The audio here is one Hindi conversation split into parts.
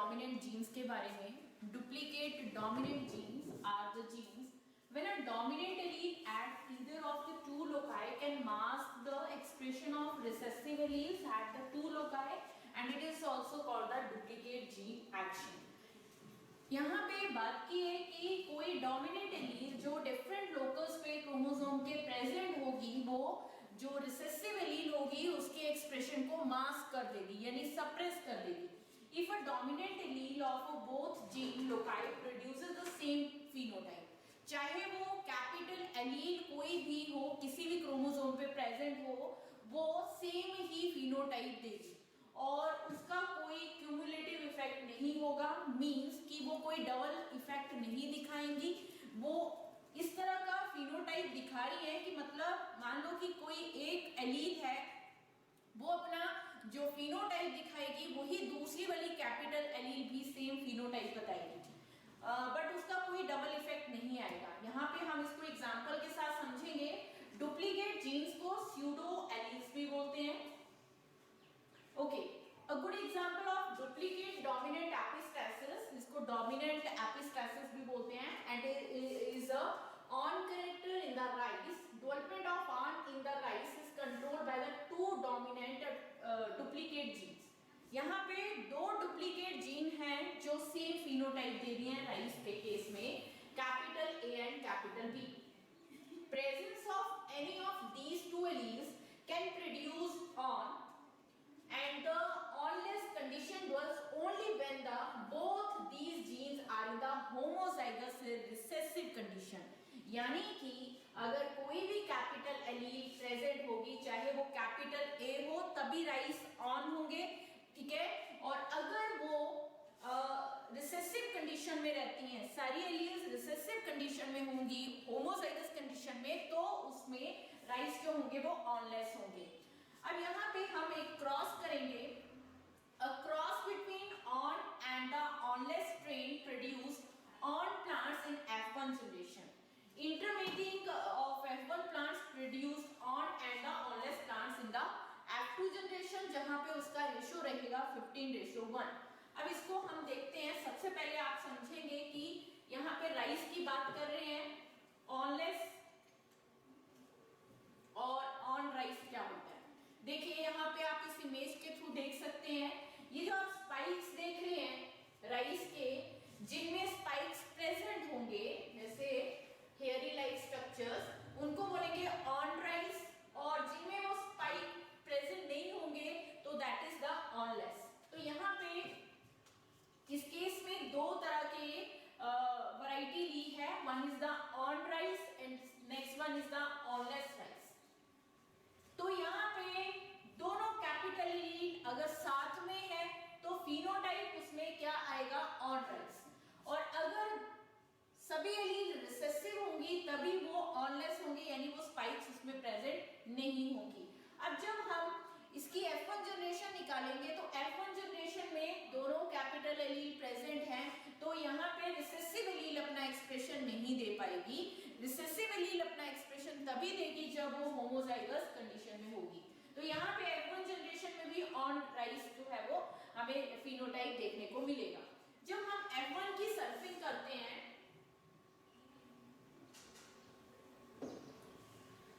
डोमिनेंट जीन्स के बारे में। Duplicate dominant genes are the genes when a dominant allele at either of the two loci can mask the expression of recessive alleles at the two loci and it is also called the duplicate gene action। यहाँ पे बात की है कि कोई डोमिनेंट एलील जो डिफरेंट लोकस पे क्रोमोसोम के प्रेजेंट होगी वो जो रिसेसिव एलील होगी उसके एक्सप्रेशन को मास्क कर देगी यानी सप्रेस कर देगी। If a dominant allele of both gene loci produces the same phenotype, चाहे वो कैपिटल एलील कोई भी हो किसी भी क्रोमोसोम पे प्रेजेंट हो वो सेम ही फिनोटाइप देगी और उसका कोई क्यूमुलेटिव इफेक्ट नहीं होगा, मींस कि वो कोई डबल इफेक्ट नहीं दिखाएंगी। वो इस तरह का फिनोटाइप दिखा रही है कि मतलब मान लो कि कोई एक एलील है वो अपना जो फिनोटाइप दिखाएगी वही दूसरी वाली कैपिटल एलील भी सेम फिनोटाइप बताएगी, बट उसका कोई डबल इफेक्ट नहीं आएगा। यहाँ पे हम इसको एग्जांपल के साथ समझेंगे। डुप्लीकेट जीन्स को स्यूडो एलील्स भी बोलते हैं। Okay, a good example of duplicate dominant epistasis, इसको डोमिनेंट एपिस्टैसिस भी बोलते हैं, and is a awn character in the rice. Development of awn in the rice is controlled by the two dominant duplicate genes. यहाँ पे दो डुप्लीकेट जीन हैं जो सेम फिनोटाइप दे रही हैं राइस के केस में, capital A and capital B. Presence of any of these two alleles can produce on and the onless condition was only when the both these genes are in the homozygous recessive condition। यानी कि अगर कोई भी कैपिटल एलील प्रेजेंट होगी चाहे वो कैपिटल ए हो तभी राइस ऑन होंगे, ठीक है। और अगर वो रिसेसिव कंडीशन में रहती हैं, सारी एलील्स रिसेसिव कंडीशन में होंगी होमोजाइगस कंडीशन में, तो उसमें राइस जो होंगे वो ऑनलेस होंगे। अब यहाँ पे हम एक क्रॉस करेंगे, a cross between on and the Wanless strain produced on plants in F1 generation. Intermediate of F1 plants produced on and the Wanless plants in the F2 generation, जहां पे उसका रेशियो रहेगा 15:1। अब इसको हम देखते हैं। सबसे पहले आप समझेंगे कि यहाँ पे राइस की बात कर रहे हैं, ऑनलेस और ऑन राइस क्या होता है। देखिए यहाँ पे आप इस इमेज के थ्रू देख सकते हैं, ये जो आप स्पाइक्स देख रहे हैं राइस के, जिनमें स्पाइक्स प्रेजेंट होंगे जैसे हेयरी लाइक स्ट्रक्चर्स, उनको बोलेंगे ऑन राइस, और जिनमें वो स्पाइक प्रेजेंट नहीं होंगे तो दैट इज द ऑनलेस। तो यहाँ पे इस केस में दो तरह के वैरायटी ली है, one is the on rice and next one is the Wanless rice. तो यहाँ पे दोनों कैपिटल एलील अगर साथ में है तो फिनोटाइप उसमें क्या आएगा, ऑन राइस, और अगर सभी एलील रिसेसिव होंगी तभी वो ऑनलेस होंगी यानी वो स्पाइक्स उसमें प्रेजेंट नहीं होंगी। अब जब हम इसकी F1 जनरेशन निकालेंगे तो F1 जनरेशन में दोनों कैपिटल एलील प्रेजेंट हैं, तो यहाँ पे रिसेसिव एलील अपना एक्सप्रेशन नहीं दे पाएगी। रिसेसिव एलील अपना एक्सप्रेशन तभी देगी जब वो होमोजाइगस कंडीशन में होगी। तो यहाँ पे F1 जनरेशन में भी ऑन राइस जो है वो हमें फिनोटाइप देखने को मिलेगा। जब हम F1 की सर्फिंग करते हैं,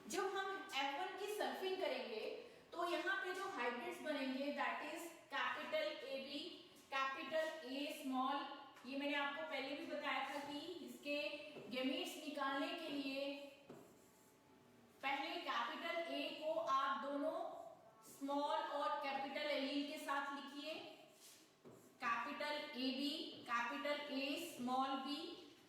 जब हम F1 की सर्फिंग करेंगे तो यहाँ पे जो हाइब्रिड्स बनेंगे that is capital A B, capital A small. ये मैंने आपको पहले भी बताया था कि इसके गैमीट्स निकालने के लिए पहले कैपिटल ए को आप दोनों स्मॉल और कैपिटल एलील के साथ लिखिए, capital A B, capital A small B,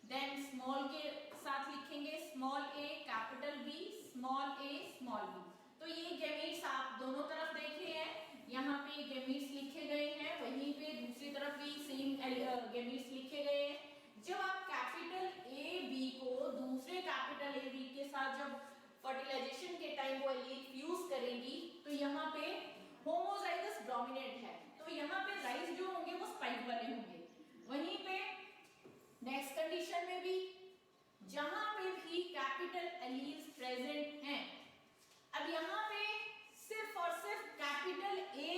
then small के साथ लिखेंगे small A, capital B, small A, small B. तो ये गैमीट्स आप दोनों तरफ देख रहे हैं, यहाँ पे गैमीट्स लिखे गए हैं, वहीं पे दूसरी तरफ भी सेम गैमीट्स लिखे गए हैं। जब आप कैपिटल ए बी को दूसरे कैपिटल ए बी के साथ जब फर्टिलाइजेशन के टाइम वो एलील फ्यूज करेंगी तो यहाँ पे होमोजाइगस डोमिनेंट है, तो यहाँ पे राइस जो होंगे वो स्पाइक वाले होंगे। वहीं पे नेक्स्ट कंडीशन में भी जहां पे भी कैपिटल एलील्स प्रेजेंट हैं, अब यहाँ पे सिर्फ और सिर्फ capital A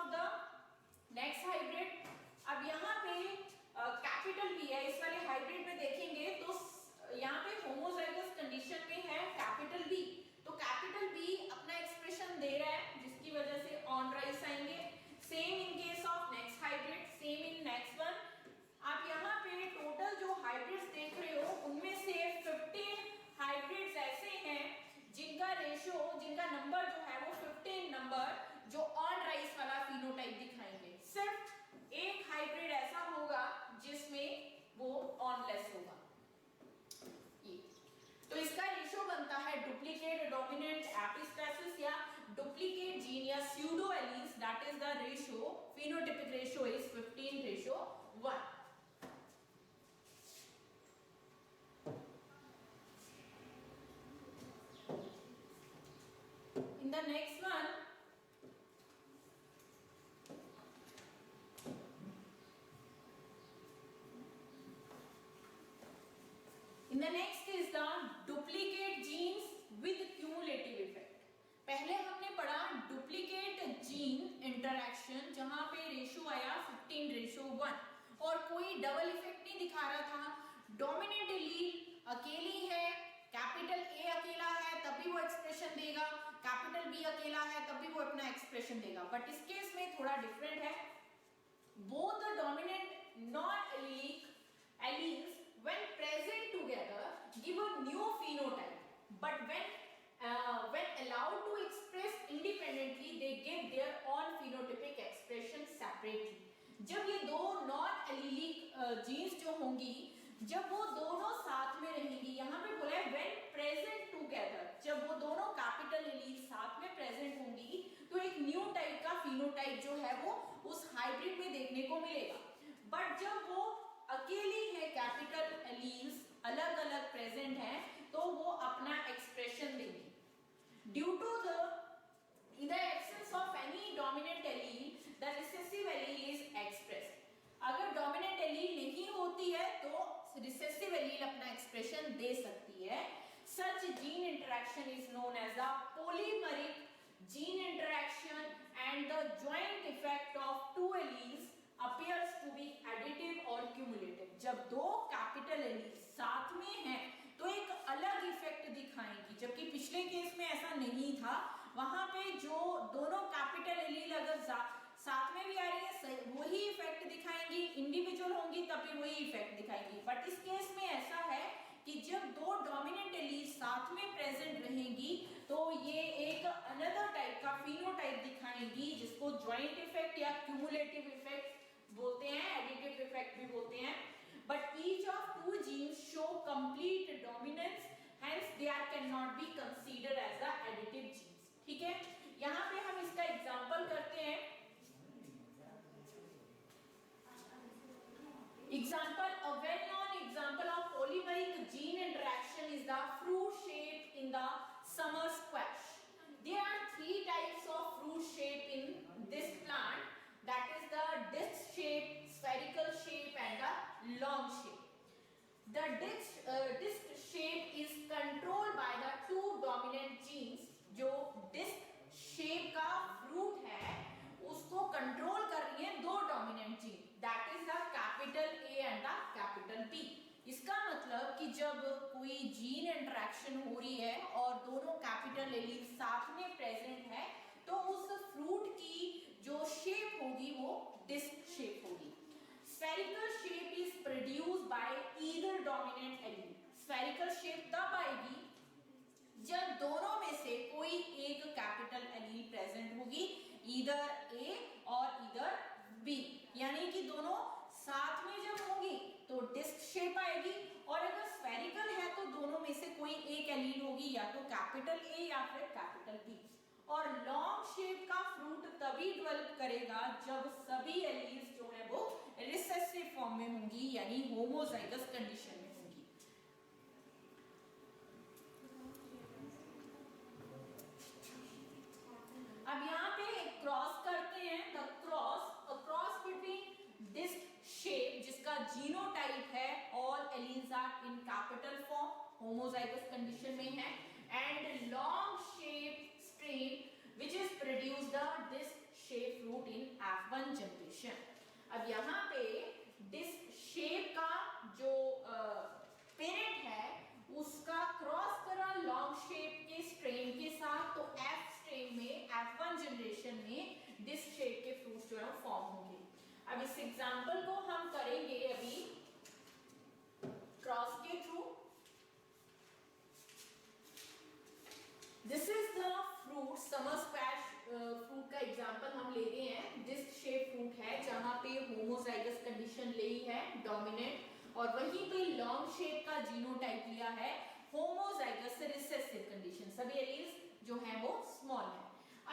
of the next hybrid. अब यहाँ पे कैपिटल बी है, इस वाले हाइब्रिड में देखेंगे तो यहाँ पे होमोजाइगस कंडीशन में है कैपिटल बी, तो कैपिटल बी अपना एक्सप्रेशन दे रहा है जिसकी वजह से ऑन राइस आएंगे। Same in case of next hybrid, same in next one. आप यहाँ पे टोटल जो हाइब्रिड्स देख रहे हो उनमें से 15 हाइब्रिड्स ऐसे हैं जिनका रेशियो, जिनका नंबर जो है वो 15 नंबर जो ऑन राइस वाला फिनोटाइप दिखाएंगे। सिर्फ एक हाइब्रिड ऐसा होगा जिसमें वो ऑनलेस होगा। तो इसका रेशियो बनता है डुप्लीकेट डोमिनेंट एपिस्टेसिस या डुप्लीकेट जीन या pseudo alleles, that is the ratio, phenotypic ratio is 15:1। In the next one, in the next is the duplicate genes with cumulative effect। पहले हमने पढ़ा डुप्लीकेट जीन इंटरैक्शन जहां पे रेशियो आया 15:1 और कोई डबल इफेक्ट नहीं दिखा रहा था। डोमिनेंट एलील अकेली है, कैपिटल ए अकेला है तब भी वो एक्सप्रेशन देगा, कैपिटल बी अकेला है तब भी वो अपना एक्सप्रेशन देगा। बट इस केस में थोड़ा डिफरेंट है। Both the dominant non allelic alleles when present together give a new phenotype, but when allowed to express independently they give their own phenotypic expression separately। जब ये दो नॉन एलीलिक जीन्स जो होंगी, जब वो दोनों साथ में रहेंगी, यहाँ पे बोला है when present together, जब वो दोनों कैपिटल एलील साथ में प्रेजेंट होंगी तो एक न्यू टाइप का फिनोटाइप जो है वो उस हाइब्रिड में देखने को मिलेगा। बट जब वो अकेली है, कैपिटल एलील्स अलग अलग प्रेजेंट हैं, तो वो अपना एक्सप्रेशन देंगे। Due to the in the absence of any dominant allele the recessive allele is expressed. अगर डोमिनेंट एलील नहीं होती है तो रिसेसिव एलील अपना एक्सप्रेशन दे सकती है। Such gene interaction is known as the polymeric gene interaction and the joint effect of two alleles appears to be additive or cumulative। जब दो कैपिटल एलील साथ में हैं तो एक अलग इफेक्ट दिखाएंगी, जबकि पिछले केस में ऐसा नहीं था। वहां पे जो दोनों कैपिटल एलील अगर साथ में भी आ रही है वही इफेक्ट दिखाएंगी, इंडिविजुअल होंगी तब भी वही इफेक्ट दिखाएंगी। बट इस केस में ऐसा है कि जब दो डोमिनेंट एलील साथ में प्रेजेंट रहेंगी तो ये एक अनदर टाइप का फिनोटाइप दिखाएंगी जिसको ज्वाइंट इफेक्ट या क्यूमुलेटिव इफेक्ट बोलते हैं, एडिटिव इफेक्ट भी बोलते हैं। But each of two genes show complete dominance, hence they are can not be considered as the additive genes. ठीक है, यहाँ पे हम इसका एग्जांपल करते हैं। Example, a well-known example of polymeric gene interaction is the fruit shape in the summer squash. There are three types of fruit shape in this plant, that is the disc shape, spherical shape and the long shape. The disc shape is controlled by the two dominant genes। जो disc shape का fruit है उसको कंट्रोल कर रही है दो dominant gene, that is the capital A and the capital B. इसका मतलब कि जब कोई जीन इंटरेक्शन हो रही है और दोनों कैपिटल एलील साथ में प्रेजेंट है तो उस फ्रूट की जो शेप होगी वो डिस्क शेप होगी। Spherical shape is produced by either dominant allele. Spherical shape तब आएगी जब दोनों में से कोई एक कैपिटल एलील प्रेजेंट होगी, ईदर ए और ईदर बी, यानी कि दोनों साथ में जब होंगी तो डिस्क शेप आएगी, और अगर स्फेरिकल है तो दोनों में से कोई एक एलील होगी, या तो कैपिटल ए या फिर कैपिटल बी। और लॉन्ग शेप का फ्रूट तभी डेवलप करेगा जब सभी एलील्स जो है वो रिसेसिव फॉर्म में होंगी, यानी होमोजाइगस कंडीशन में होंगी। अब यहाँ पे एक क्रॉस करते हैं, the cross between disc shape जिसका जीनोटाइप है all alleles are in capital form, homozygous condition में है, and long shape strain which is produced the disc shape fruit in F1 generation में डिस्क शेप के फ्रूट्स जो है फॉर्म होंगे। अब इस एग्जांपल को हम करेंगे अभी क्रॉस के through. This is the fruit, summer squash fruit का एग्जांपल हम ले रहे हैं। डिस्क शेप फ्रूट है जहां पे होमोजाइगस कंडीशन ली है डोमिनेंट, और वहीं पे लॉन्ग शेप का जीनोटाइप लिया है होमोजाइगस रिसेसिव कंडीशन। सभी एलील्स जो हैं वो स्मॉल है।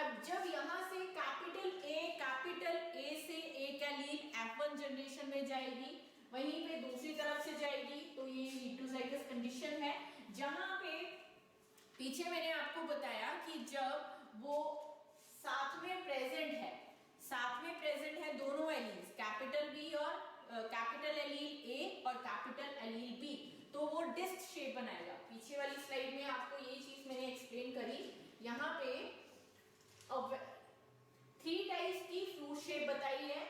अब जब यहां से कैपिटल ए से एक एलील F1 जनरेशन में जाएगी, वहीं पे दूसरी तरफ से जाएगी, तो ये हेटेरोजाइगस कंडीशन है। जहां पे पीछे मैंने आपको बताया कि जब वो साथ में प्रेजेंट है दोनों एलील्स, कैपिटल बी और कैपिटल एलील ए और कैपिटल एलील बी, तो वो डिस्क शेप बनाएगा। पीछे वाली स्लाइड में आपको ये चीज मैंने एक्सप्लेन करी। यहाँ पे 3 टाइप्स की फ्रूट शेप बताई है।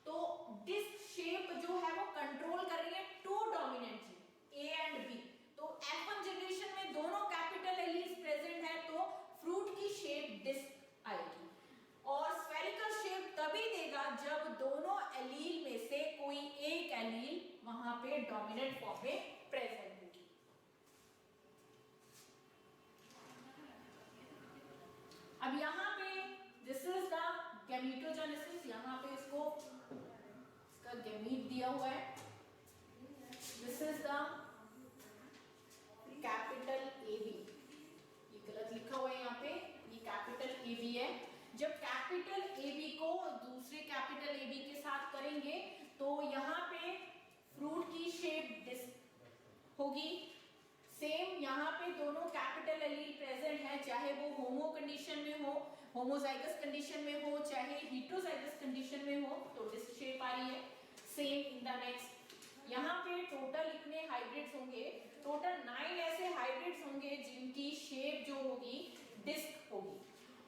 तो डिस्क शेप जो है वो कंट्रोल कर रही है 2 dominant gene A and B. तो F1 जनरेशन में दोनों कैपिटल एलील्स प्रेजेंट है, तो फ्रूट की शेप डिस्क आएगी। और स्फेरिकल शेप तभी देगा जब दोनों एलील में से कोई एक एलील वहां पे डोमिनेंट फॉर्म में प्रेजेंट होगी। अब यहाँ पे दिस इज द गैमेटोजेनेसिस, यहाँ पे इसको इसका गैमीट दिया हुआ है। This is the capital A B, ये गलत लिखा हुआ है यहाँ पे, ये कैपिटल ए बी है। जब कैपिटल ए बी को दूसरे कैपिटल ए बी के साथ करेंगे तो यहाँ पे फ्रूट की शेप डिस्क होगी। सेम यहाँ पे दोनों कैपिटल एलील प्रेजेंट है, चाहे वो होमो कंडीशन में हो, होमोजाइगस कंडीशन में हो, चाहे हेटेरोजाइगस कंडीशन में हो, तो डिस्क शेप आ रही है। सेम इन द नेक्स्ट, यहाँ पे टोटल इतने हाइब्रिड्स होंगे, टोटल 9 ऐसे हाइब्रिड्स होंगे जिनकी शेप जो होगी डिस्क होगी।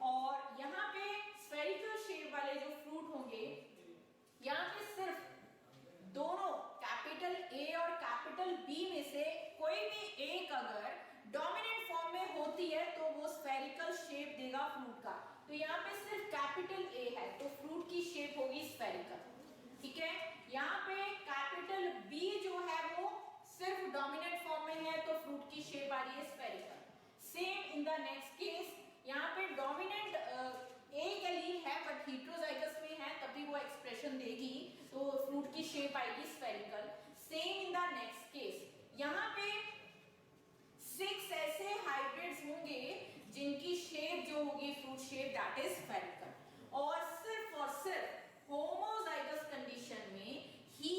और यहाँ पे स्फेरिकल शेप वाले जो फ्रूट होंगे, यहाँ पे सिर्फ दोनों कैपिटल ए और कैपिटल बी में से कोई भी एक अगर डोमिनेंट फॉर्म में होती है तो वो स्फेरिकल शेप देगा फ्रूट का। तो यहाँ पे सिर्फ कैपिटल ए है तो फ्रूट की शेप होगी स्फेरिकल, ठीक है। यहाँ पे कैपिटल बी जो है वो सिर्फ डोमिनेंट फॉर्म में है तो फ्रूट की शेप आ रही है spherical. Same in the next case, यहाँ पे डोमिनेंट एक एलील है बट हेटेरोजाइगस में है, तभी वो एक्सप्रेशन देगी, तो फ्रूट की शेप आएगी spherical. Same in the next case, यहाँ पे 6 ऐसे हाइब्रिड्स होंगे जिनकी शेप जो होगी fruit shape that is spherical. और सिर्फ होमोजाइगस कंडीशन में ही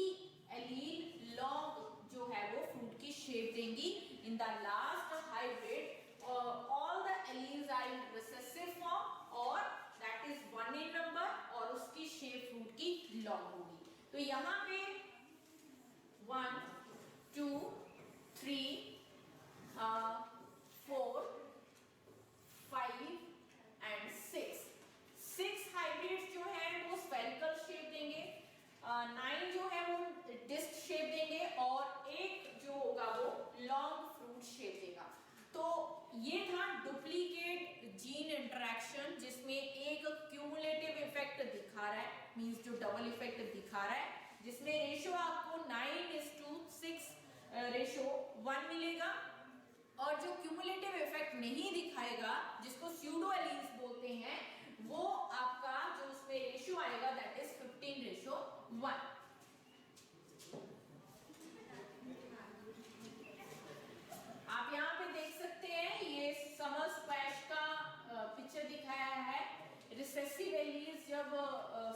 एलील लॉन्ग जो है वो फ्रूट की शेप देंगी। In the last hybrid all the alleles are in recessive form और that is 1 in number और उसकी शेप फ्रूट की लॉन्ग होगी। तो यहाँ पे 1 2 3 4 5 and 6 हाइब्रिड्स जो है वो स्फेरिकल शेप देंगे, 9 जो है वो डिस्क शेप देंगे और एक जो होगा वो लॉन्ग फ्रूट शेप देगा। तो ये था डुप्लीकेट जीन इंटरेक्शन जिसमें एक क्यूमुलेटिव इफेक्ट दिखा रहा है, मींस जो डबल इफेक्ट दिखा रहा है, जिसमें रेशो आपको 9:6 रेशो 1 मिलेगा। और जो क्यूमुलेटिव इफेक्ट नहीं दिखाएगा जिसको स्यूडो एलील्स बोलते हैं, वो आपका जो उसमें रेशो आएगा दैट इज 15:1। आप यहाँ पे देख सकते हैं ये समर स्क्वैश का पिक्चर दिखाया है। रिसेसिव एलील्स जब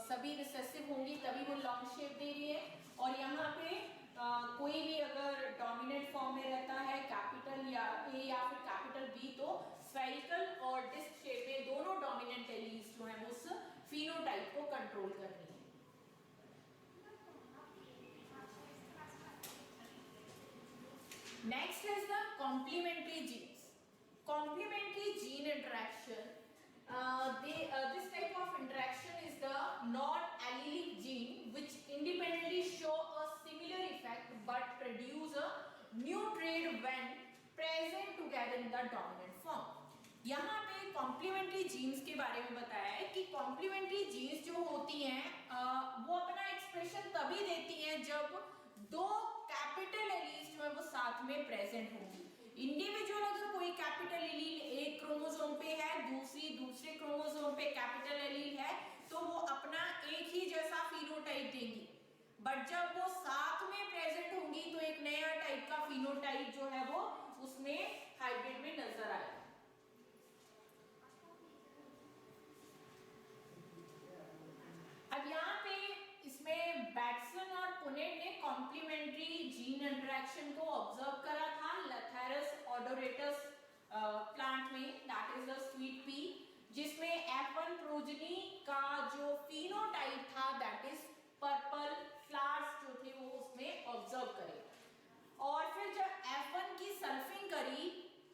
सभी रिसेसिव होंगी तभी वो लॉन्ग शेप दे रही है, और यहाँ पे कोई भी अगर डोमिनेंट फॉर्म में रहता है कैपिटल या ए या फिर कैपिटल बी, तो स्फेरिकल और डिस्क शेप में दोनों डोमिनेंट एलील्स जो है वो उस फिनोटाइप को कंट्रोल कर रही है। Next is the complementary genes. Complementary gene interaction. This type of interaction is the non-allelic gene which independently show a similar effect but produce a new trait when present together in the dominant form. यहाँ पे कॉम्प्लीमेंट्री जीन्स के बारे में बताया है कि कॉम्प्लीमेंट्री जीन्स जो होती हैं वो अपना एक्सप्रेशन तभी देती हैं जब दो कैपिटल एलील्स जो है वो साथ में प्रेजेंट होंगी। इंडिविजुअल अगर कोई कैपिटल एलील एक क्रोमोसोम पे है, दूसरे क्रोमोसोम पे कैपिटल एलील है, तो वो अपना एक ही जैसा फिनोटाइप देंगी। बट जब वो साथ में प्रेजेंट होंगी तो एक नया टाइप का फिनोटाइप जो है वो उसमें हाइब्रिड में नजर आएगा। अब यहाँ पे इसमें बैटसन और पुनेट ने कॉम्प्लीमेंट्री जीन इंटरेक्शन को ऑब्जर्व करा था लथेरस ओडोरेटस प्लांट में, that is the sweet pea, जिसमें F1 प्रोजेनी का जो फिनोटाइप था दैट इज पर्पल फ्लावर्स जो थे वो उसमें ऑब्जर्व करे। और फिर जब F1 की सल्फिंग करी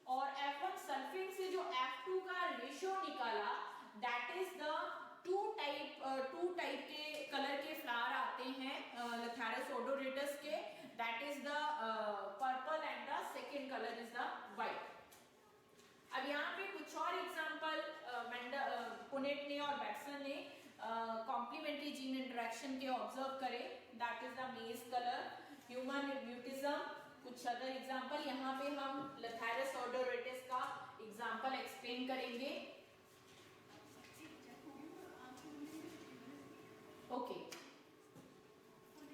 और F1 सल्फिंग से जो F2 का रेशियो निकाला that is the two type के कलर के फ्लावर आते हैं लथेरस ओडोरेटस के, that is the purple and the second colour is the white. अब यहाँ पे कुछ और एग्जांपल पुनेट ने और बैटसन ने कॉम्प्लीमेंट्री जीन इंटरेक्शन के ऑब्जर्व करे, दैट इज द मेज कलर, ह्यूमन म्यूटिज्म, कुछ अदर एग्जांपल। यहाँ पे हम लथेरस ओडोरेटस का एग्जांपल एक्सप्लेन करेंगे। ओके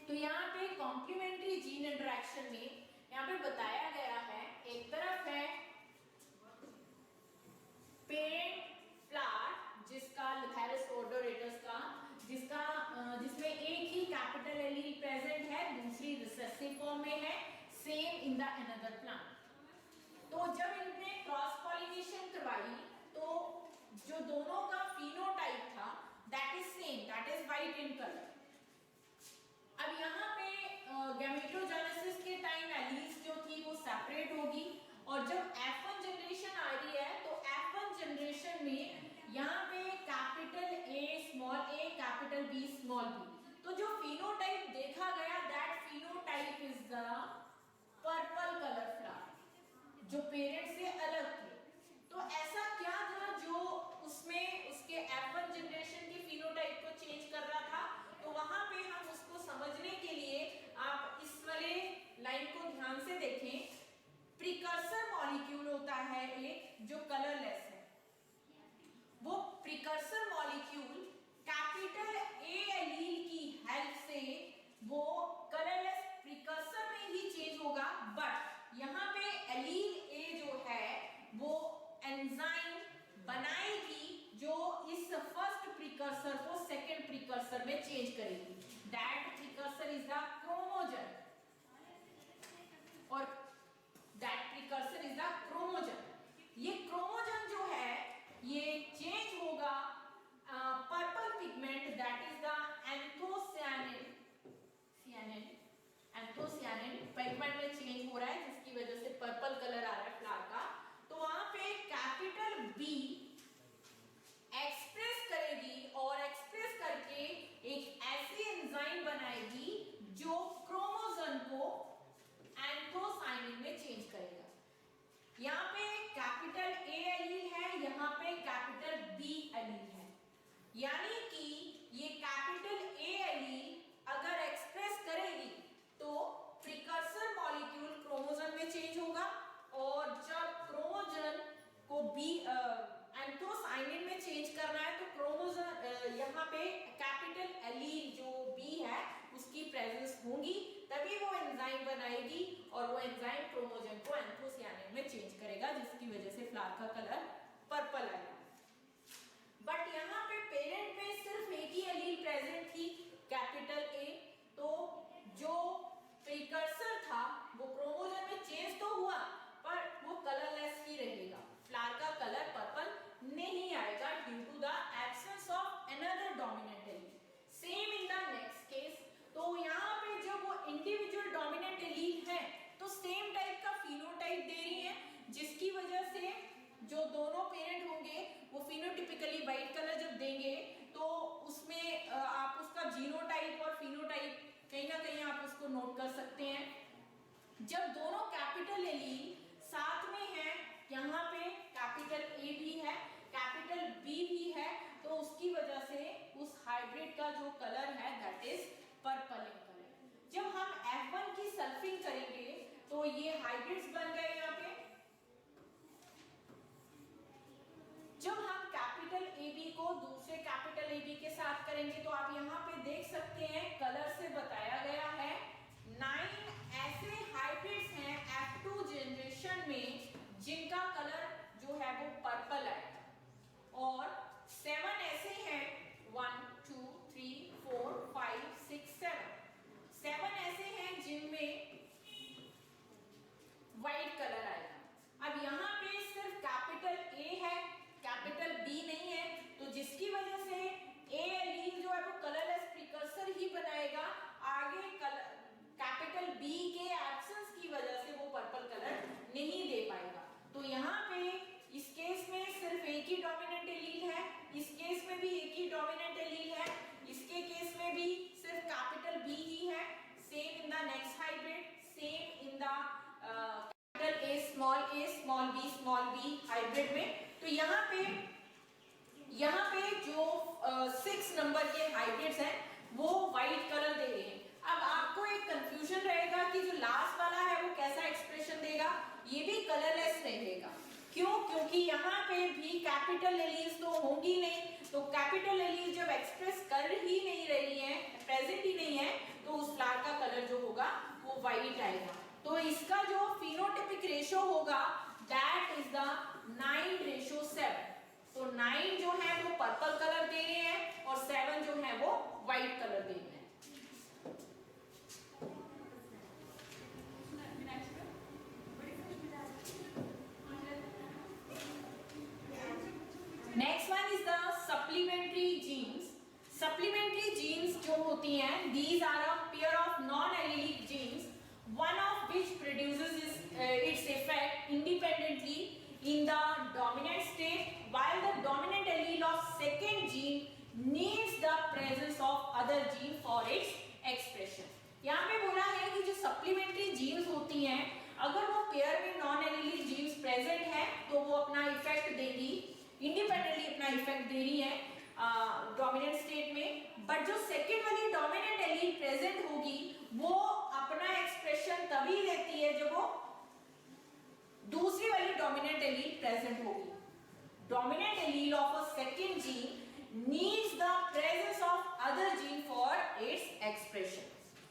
तो यहाँ पे कॉम्प्लीमेंट्री जीन इंटरेक्शन में यहाँ पे बताया गया है, एक तरफ है पेरेंट फ्लावर जिसका लथेरस ओडोरेटस का जिसमें एक ही कैपिटल एलील प्रेजेंट है, दूसरी रिसेसिव फॉर्म में है, same in the another plant. तो जब इनने क्रॉस पॉलिनेशन करवाई तो जो दोनों का फिनोटाइप था that is same, that is white in colour. अब यहाँ पे गैमेटोजेनेसिस के टाइम एलील्स जो थी वो सेपरेट होगी और जब F1 जनरेशन आ रही है तो F1 जनरेशन में यहाँ पे capital A small a capital B small b, तो जो फिनोटाइप देखा गया that phenotype is the purple colour flower जो पेरेंट से अलग थे। तो ऐसा क्या था जो उसमें उसके F1 जनरेशन की फिनोटाइप को चेंज कर रहा था, तो वहां पे हम उसको समझने के लिए आप इस वाले लाइन को ध्यान से देखें। प्रिकर्सर मॉलिक्यूल होता है एक जो कलरलेस है, वो precursor molecule capital A allele की हेल्प से वो कलरलेस प्रिकर्सर में ही चेंज होगा, बट यहाँ पे एलील ए जो है वो एंजाइम बनाएगी जो इस फर्स्ट प्रिकर्सर को सेकंड प्रिकर्सर में चेंज करेगी, दैट प्रिकर्सर इज द क्रोमोजन और दैट प्रिकर्सर इज द क्रोमोजन। ये क्रोमोजन जो है ये चेंज होगा purple pigment that is the anthocyanin pigment में चेंज हो रहा है जिसकी वजह से पर्पल कलर आ रहा है फ्लावर का। तो वहां पे कैपिटल B एक्सप्रेस करेगी और एक्सप्रेस करके एक ऐसी एंजाइम बनाएगी जो क्रोमोजन को एंथोसाइनिन में चेंज करेगा। यहाँ पे कैपिटल A एलील है, यहाँ पे कैपिटल B एलील है, यानी कि ये कैपिटल A एलील अगर एक्सप्रेस करेगी तो प्रिकर्सर मॉलिक्यूल क्रोमोजन में चेंज होगा और जब क्रोमोजन को एंथोसाइनिन में चेंज करना है तो क्रोमोजन यहाँ पे कैपिटल एलील जो B है उसकी प्रेजेंस होगी, तभी वो एंजाइम बनाएगी और वो एंजाइम क्रोमोजन को एंथोसियानिन में चेंज करेगा जिसकी वजह से फ्लावर का कलर पर्पल आएगा। बट यहाँ पे पेरेंट में सिर्फ एक ही एलील प्रेजेंट थी कैपिटल A, तो जो प्रिकर्सर था वो क्रोमोजन में चेंज तो हुआ पर वो कलरलेस ही रहेगा, फ्लावर का कलर पर्पल दूसरे कैपिटल ए बी के साथ करेंगे तो आप यहाँ पे देख सकते हैं कलर से बताया गया है 9 ऐसे हाइब्रिड्स हैं F2 जनरेशन में जिनका कलर जो है वो पर्पल है और 7 ऐसे हैं 1 2 3 4 5 6 7 ऐसे हैं जिनमें व्हाइट कलर आएगा। अब यहाँ पे सिर्फ कैपिटल ए है, कैपिटल बी नहीं है, तो जिसकी वजह से ए एलील जो है वो कलरलेस प्रिकर्सर ही बनाएगा, आगे कैपिटल बी के एब्सेंस की वजह से वो पर्पल कलर नहीं दे पाएगा। तो यहाँ पे इस केस में सिर्फ एक ही डोमिनेंट एलील है, इस केस में भी एक ही डोमिनेंट एलील है, इसके केस में भी सिर्फ कैपिटल बी ही है। Same in the next hybrid, same in the capital A small B hybrid में। तो यहाँ पे जो 6 नंबर के हाइब्रिड्स हैं वो व्हाइट कलर दे रहे हैं। अब आपको एक कंफ्यूजन रहेगा कि जो लास्ट वाला है वो कैसा एक्सप्रेशन देगा, ये भी कलरलेस रहेगा। क्यों? क्योंकि यहाँ पे भी कैपिटल एलील्स तो होंगी नहीं, तो कैपिटल एलील जब एक्सप्रेस कर ही नहीं रही है, प्रेजेंट ही नहीं है, तो उस फ्लावर का कलर जो होगा वो व्हाइट आएगा। तो इसका जो फिनोटाइपिक रेशो होगा दैट इज द 9:7। तो 9 जो है वो पर्पल कलर दे रहे हैं और 7 जो है वो व्हाइट कलर दे रहे हैं। Next one is the supplementary genes. Supplementary genes जो होती हैं, these are a pair of non-allelic genes, one of which produces its effect independently in the dominant state, while the dominant allele of second gene needs the presence of other gene for its expression। यहाँ पे बोला है कि जो सप्लीमेंट्री जीन्स होती हैं, अगर वो पेयर में नॉन एलीलिक जीन्स प्रेजेंट है तो वो अपना इफेक्ट देगी, इंडिपेंडेंटली अपना इफेक्ट दे रही है डोमिनेंट स्टेट में। बट जो सेकेंड वाली डोमिनेंट एलील प्रेजेंट होगी वो अपना एक्सप्रेशन तभी देती है जब वो दूसरी वाली डोमिनेंट एलील प्रेजेंट होगी। Dominant allele of a second gene needs the presence of other gene for its expression.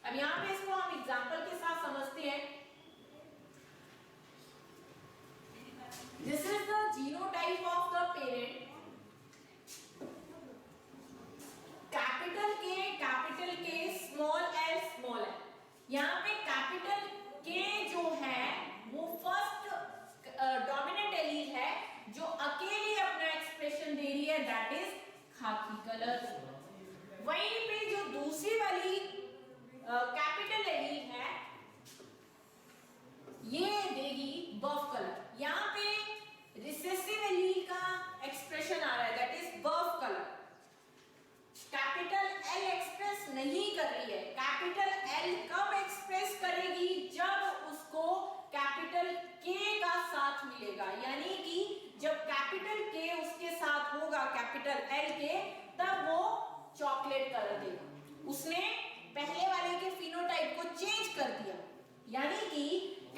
अब यहाँ पे इसको हम एग्जांपल के साथ समझते हैं। This is the genotype of the parent. Capital के स्मॉल l। यहाँ पे कैपिटल के जो है वो फर्स्ट डोमिनेंट एलील है जो अकेले अपना एक्सप्रेशन दे रही है, दैट इज खाकी कलर। वहीं पे जो दूसरी वाली कैपिटल एलील है ये देगी बफ कलर। यहाँ पे रिसेसिव एलील का एक्सप्रेशन आ रहा है, that is buff colour. Capital L express नहीं कर रही है। कैपिटल एल कब एक्सप्रेस करेगी? जब उसको कैपिटल के का साथ मिलेगा, यानी कि जब कैपिटल के उसके साथ होगा कैपिटल एल के, तब वो चॉकलेट कलर देगा। उसने पहले वाले के फिनोटाइप को चेंज कर दिया, यानी कि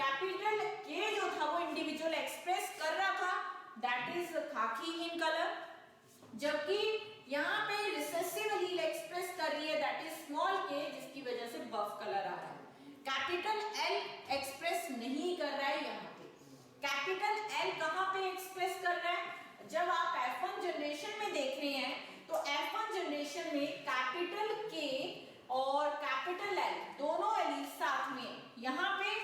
कैपिटल के जो था वो इंडिविजुअल एक्सप्रेस कर रहा था, दैट इज खाकी इन कलर, जबकि यहाँ पे रिसेसिव एलील एक्सप्रेस कर रही है, दैट इज स्मॉल के, जिसकी वजह से बफ कलर आ रहा है। कैपिटल एल एक्सप्रेस नहीं कर रहा है। यहाँ पे कैपिटल एल कहाँ पे एक्सप्रेस कर रहा है? जब आप F1 जनरेशन में देख रहे हैं तो F1 जनरेशन में कैपिटल के और कैपिटल एल दोनों एलील साथ में, यहाँ पे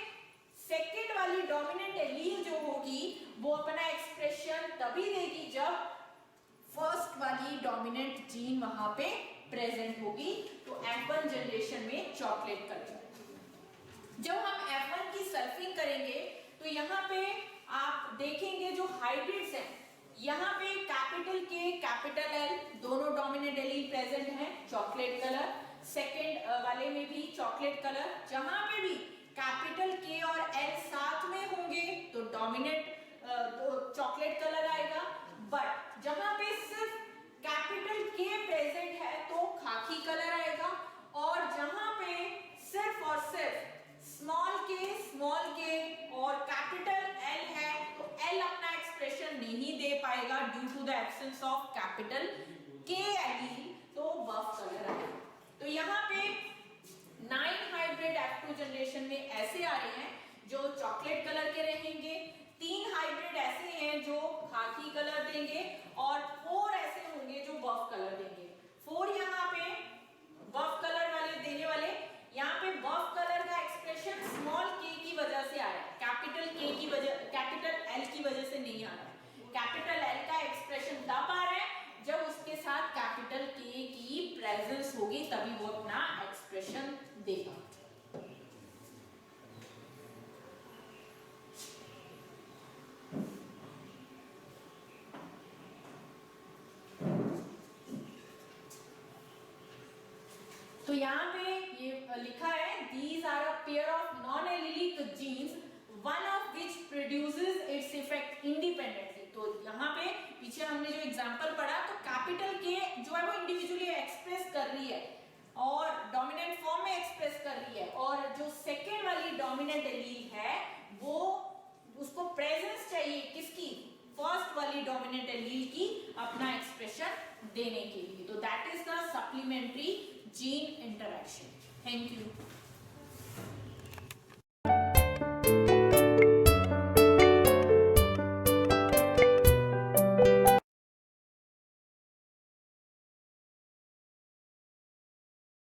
सेकेंड वाली डोमिनेंट एलील जो होगी वो अपना एक्सप्रेशन तभी देगी जब फर्स्ट वाली डोमिनेंट जीन वहां पे प्रेजेंट होगी। तो F1 जनरेशन में चॉकलेट कलर। जब हम F1 की सल्फिंग करेंगे तो यहाँ पे आप देखेंगे जो हाइब्रिड्स हैं, यहाँ पे कैपिटल के कैपिटल एल दोनों डोमिनेंट एलील प्रेजेंट हैं, चॉकलेट कलर। सेकेंड वाले में भी चॉकलेट कलर। जहां पे भी कैपिटल के और एल साथ में होंगे तो डोमिनेंट चॉकलेट कलर आएगा। बट जहां पे सिर्फ कैपिटल के प्रेजेंट है तो खाकी कलर आएगा, और जहां पे सिर्फ और सिर्फ स्मॉल के और कैपिटल एल है तो एल अपना एक्सप्रेशन नहीं दे पाएगा due to the absence of capital के एलील तो बफ कलर आएगा। तो यहाँ पे 9 हाइब्रिड F2 जनरेशन में ऐसे आ रहे हैं जो चॉकलेट कलर के रहेंगे, 3 हाइब्रिड ऐसे हैं जो खाकी कलर देंगे और 4 ऐसे होंगे जो बफ कलर देंगे। 4 यहाँ पे बफ कलर वाले देने वाले, यहाँ पे बफ कलर का एक्सप्रेशन स्मॉल के की वजह से आ रहा है, कैपिटल के की वजह, कैपिटल एल की वजह से नहीं आ रहा है। कैपिटल एल का एक्सप्रेशन तब आ रहा है जब उसके साथ कैपिटल के की प्रेजेंस होगी, तभी वो अपना एक्सप्रेशन देगा। तो यहाँ पे ये लिखा है these are a pair of non-allelic genes one of which produces its effect independently। तो यहाँ पे पीछे हमने जो एग्जांपल पढ़ा, तो कैपिटल के जो है वो इंडिविजुअली एक्सप्रेस कर रही है और डोमिनेंट फॉर्म में एक्सप्रेस कर रही है, और जो सेकेंड वाली डोमिनेंट एलील है वो उसको प्रेजेंस चाहिए किसकी, फर्स्ट वाली डोमिनेंट एलील की अपना एक्सप्रेशन देने के लिए। तो that is the supplementary gene interaction. Thank you.